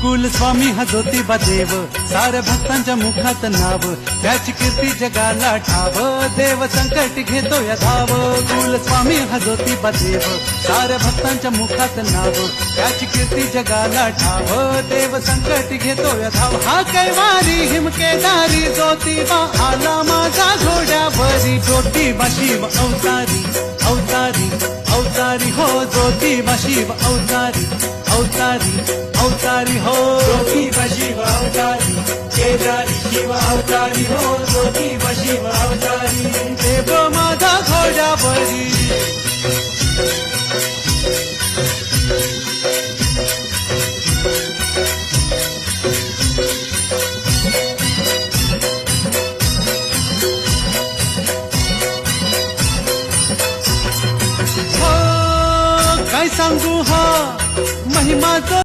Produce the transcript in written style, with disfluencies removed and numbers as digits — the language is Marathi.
कुलस्वामी हा ज्योतिबा देव, साऱ्या भक्तांच्या मुखात नाव, त्याची कीर्ती जगाला ठाव, देव संकट घेतो या धाव. कुलस्वामी हा ज्योतिबा देव, साऱ्या भक्तांच्या मुखात नाव, त्याची कीर्ती जगाला ठाव, देव संकट घेतो या धाव. हा कैवारी हिमकेदारी ज्योतिबा आला माझा घोड्यावरी. ज्योतिबा शिव अवतारी अवतारी अवतारी हो, ज्योतिबा शिव अवतारी अवतारी अवतारी हो. ज्योतिबा शिव अवतारी, केदारी शिव अवतारी हो. ज्योतिबा शिव अवतारी, देव माझा घोड्यावरी.